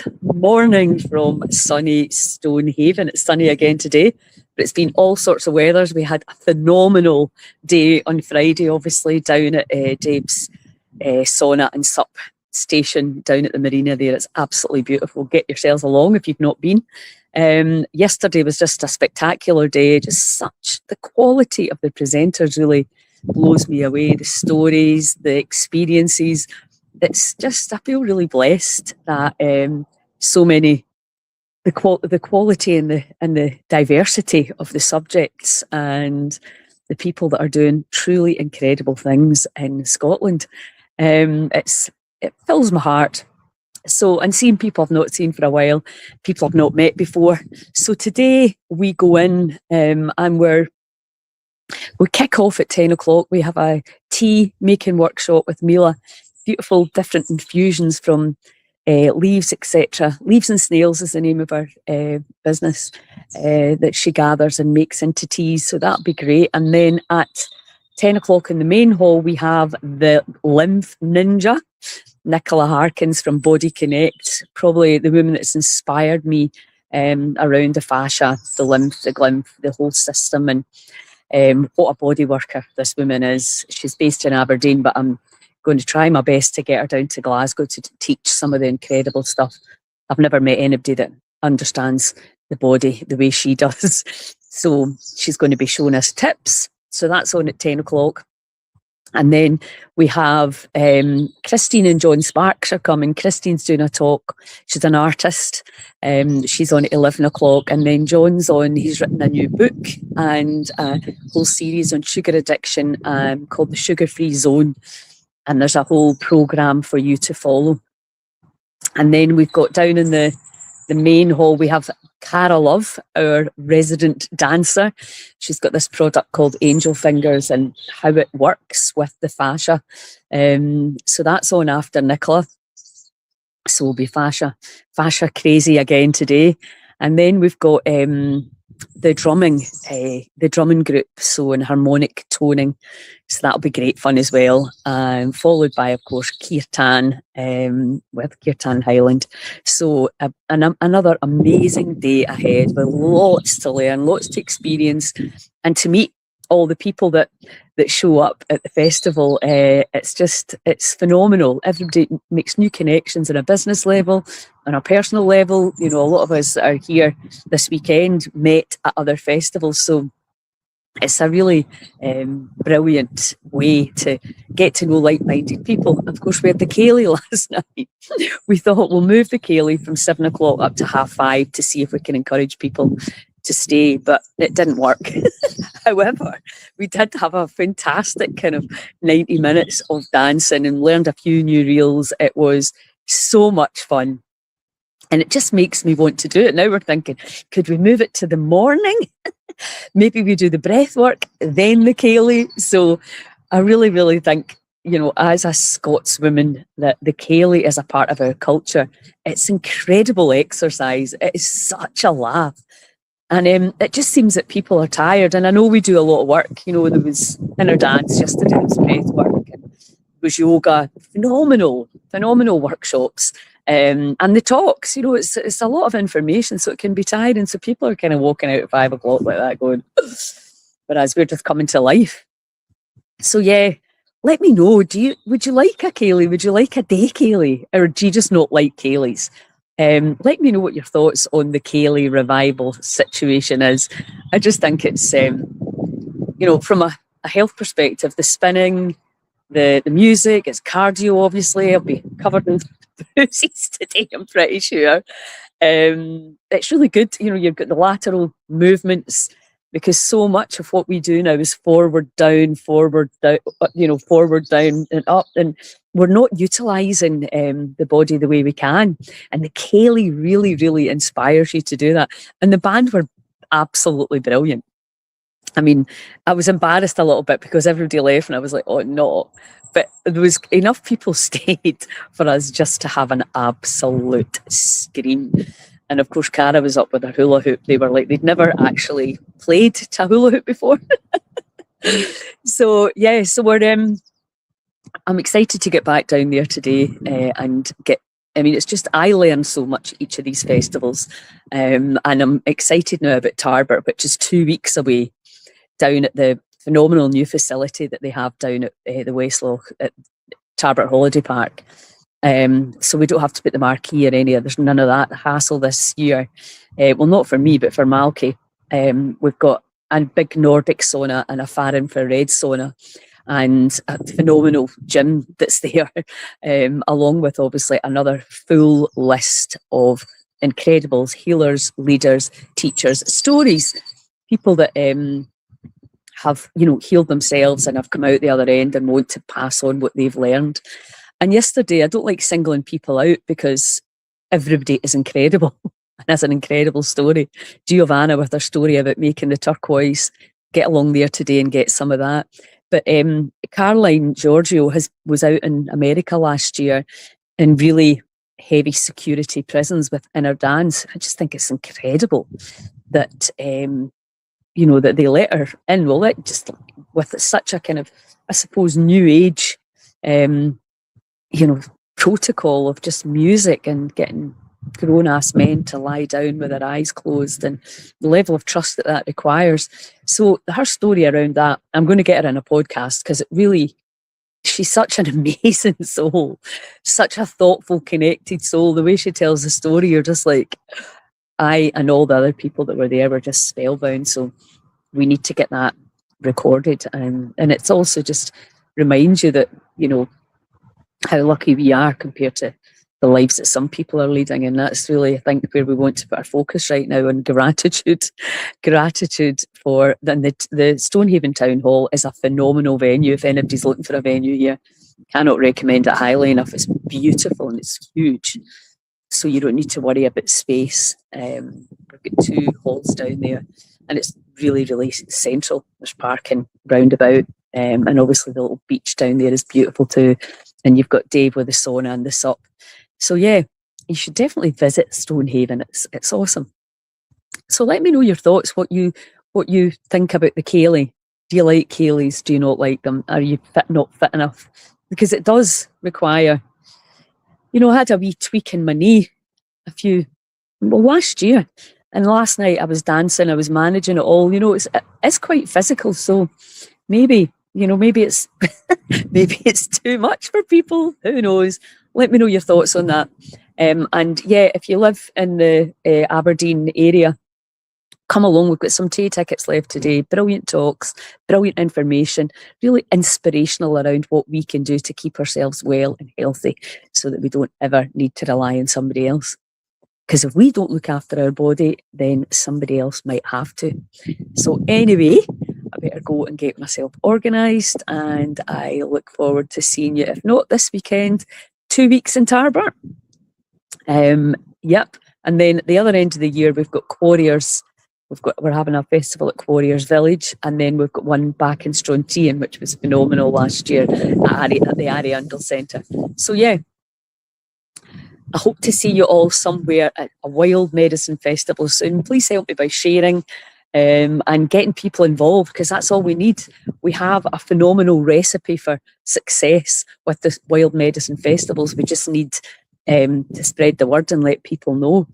Good morning from sunny Stonehaven. It's sunny again today, but it's been all sorts of weathers. We had a phenomenal day on Friday, obviously, down at Dave's sauna and sup station down at the marina there. It's absolutely beautiful. Get yourselves along if you've not been. Yesterday was just a spectacular day. Just such the quality of the presenters really blows me away. The stories, the experiences. It's just, I feel really blessed that so many, the quality and the diversity of the subjects and the people that are doing truly incredible things in Scotland. It fills my heart. So, and seeing people I've not seen for a while, people I've not met before. So today we go in and we kick off at 10 o'clock. We have a tea making workshop with Mila. Beautiful different infusions from leaves, etc. Leaves and Snails is the name of our business that she gathers and makes into teas. So that'll be great. And then at 10 o'clock in the main hall, we have the Lymph Ninja, Nicola Harkins from Body Connect, probably the woman that's inspired me around the fascia, the lymph, the glymph, the whole system, and what a body worker this woman is. She's based in Aberdeen, but I'm going to try my best to get her down to Glasgow to teach some of the incredible stuff. I've never met anybody that understands the body the way she does. So she's going to be showing us tips. So that's on at 10 o'clock. And then we have Christine and John Sparks are coming. Christine's doing a talk. She's an artist. She's on at 11 o'clock. And then John's on, he's written a new book and a whole series on sugar addiction called The Sugar Free Zone. And there's a whole programme for you to follow. And then we've got down in the main hall, we have Cara Love, our resident dancer. She's got this product called Angel Fingers and how it works with the fascia. So that's on after Nicola. So we'll be fascia crazy again today. And then we've got the drumming group, so in harmonic toning. So that'll be great fun as well. Followed by, of course, Kirtan with Kirtan Highland. So another amazing day ahead with lots to learn, lots to experience, and to meet all the people that show up at the festival. It's phenomenal. Everybody makes new connections on a business level, on a personal level. You know, a lot of us are here this weekend, met at other festivals. So it's a really brilliant way to get to know like-minded people. Of course, we had the Ceilidh last night. We thought we'll move the Ceilidh from 7 o'clock up to 5:30 to see if we can encourage people to stay, but it didn't work. However, we did have a fantastic kind of 90 minutes of dancing and learned a few new reels. It was so much fun. And it just makes me want to do it. Now we're thinking, could we move it to the morning? Maybe we do the breath work, then the Ceilidh. So I really, really think, you know, as a Scotswoman, that the Ceilidh is a part of our culture. It's incredible exercise. It is such a laugh. And it just seems that people are tired. And I know we do a lot of work. You know, there was inner dance yesterday, there was breath work, and there was yoga, phenomenal workshops. And the talks, you know, it's a lot of information, so it can be tiring. So people are kind of walking out at 5 o'clock like that going, whereas we're just coming to life. So yeah, let me know, would you like a Ceilidh? Would you like a day Ceilidh? Or do you just not like Ceilidhs? Let me know what your thoughts on the Ceilidh revival situation is. I just think it's, you know, from a health perspective, the spinning, the music, it's cardio, obviously. I'll be covered in bruises today, I'm pretty sure. It's really good. You know, you've got the lateral movements, because so much of what we do now is forward, down, you know, forward, down and up. And we're not utilising the body the way we can. And the Ceilidh really, really inspires you to do that. And the band were absolutely brilliant. I mean, I was embarrassed a little bit because everybody left and I was like, oh no. But there was enough people stayed for us just to have an absolute scream. And of course, Cara was up with her hula hoop. They were like, they'd never actually played to hula hoop before. So yeah, so I'm excited to get back down there today and get I mean, it's just, I learn so much at each of these festivals. And I'm excited now about Tarbert, which is 2 weeks away, down at the phenomenal new facility that they have down at the Westloch at Tarbert Holiday Park. So we don't have to put the marquee or there's none of that hassle this year. Well, not for me, but for Malky. We've got a big Nordic sauna and a far infrared sauna, and a phenomenal gym that's there, along with obviously another full list of incredibles, healers, leaders, teachers, stories, people that have, healed themselves and have come out the other end and want to pass on what they've learned. And yesterday, I don't like singling people out because everybody is incredible and has an incredible story. Giovanna with her story about making the turquoise, get along there today and get some of that. But Caroline Giorgio was out in America last year in really heavy security prisons with inner dance. I just think it's incredible that that they let her in. Well, just with such a kind of, I suppose, new age, protocol of just music and getting grown-ass men to lie down with their eyes closed, and the level of trust that requires. So her story around that, I'm going to get her in a podcast because she's such an amazing soul, such a thoughtful, connected soul. The way she tells the story, you're just like, I and all the other people that were there were just spellbound. So we need to get that recorded. And it's also just reminds you that, how lucky we are compared to the lives that some people are leading. And that's really, I think, where we want to put our focus right now, on gratitude. Gratitude for the Stonehaven Town Hall is a phenomenal venue. If anybody's looking for a venue here, cannot recommend it highly enough. It's beautiful and it's huge. So you don't need to worry about space. We've got 2 halls down there, and it's really, really central. There's parking roundabout, and obviously the little beach down there is beautiful too. And you've got Dave with the sauna and the sup. So yeah, you should definitely visit Stonehaven. It's awesome. So let me know your thoughts, what you think about the ceilidh. Do you like ceilidhs? Do you not like them? Are you not fit enough? Because it does require, I had a wee tweak in my knee last year. And last night I was dancing, I was managing it all. It's quite physical. So maybe it's maybe it's too much for people. Who knows? Let me know your thoughts on that. And yeah, if you live in the Aberdeen area, come along. We've got some tea tickets left today. Brilliant talks, brilliant information, really inspirational around what we can do to keep ourselves well and healthy, so that we don't ever need to rely on somebody else. Because if we don't look after our body, then somebody else might have to. So anyway, I better go and get myself organised, and I look forward to seeing you, if not this weekend, 2 weeks in Tarbert. Yep. And then at the other end of the year, we've got Quarriers. We're having a festival at Quarriers Village, and then we've got one back in Strontian, which was phenomenal last year at the Ariandel Centre. So yeah, I hope to see you all somewhere at a wild medicine festival soon. Please help me by sharing and getting people involved, because that's all we need. We have a phenomenal recipe for success with the wild medicine festivals. We just need to spread the word and let people know.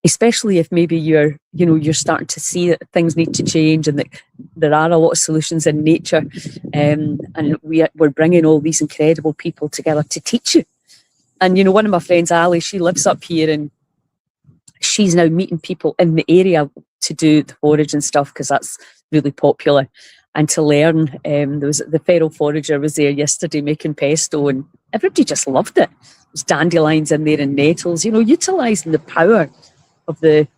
Especially if maybe you're starting to see that things need to change and that there are a lot of solutions in nature, and we're bringing all these incredible people together to teach you. And one of my friends, Ali, she lives up here, and she's now meeting people in the area to do the forage and stuff, because that's really popular, and to learn. There was the feral forager was there yesterday making pesto, and everybody just loved it. There's dandelions in there and nettles, utilising the power of the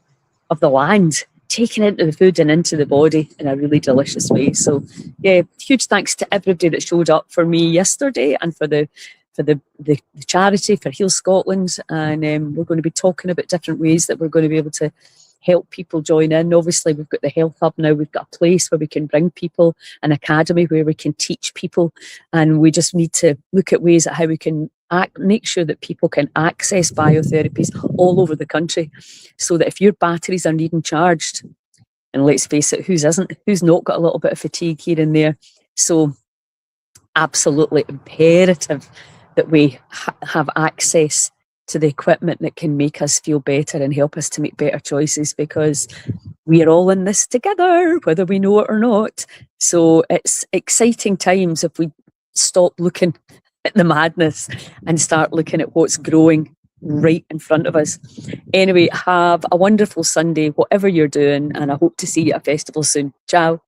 land, taking it into the food and into the body in a really delicious way. So yeah, huge thanks to everybody that showed up for me yesterday, and for the charity, for Heal Scotland. And we're going to be talking about different ways that we're going to be able to help people join in. Obviously, we've got the Health Hub now. We've got a place where we can bring people, an academy where we can teach people, and we just need to look at ways at how we can make sure that people can access biotherapies all over the country, so that if your batteries are needing charged, and let's face it, who's not got a little bit of fatigue here and there? So absolutely imperative that we have access to the equipment that can make us feel better and help us to make better choices, because we are all in this together, whether we know it or not. So it's exciting times if we stop looking at the madness and start looking at what's growing right in front of us. Anyway, have a wonderful Sunday, whatever you're doing, and I hope to see you at a festival soon. Ciao.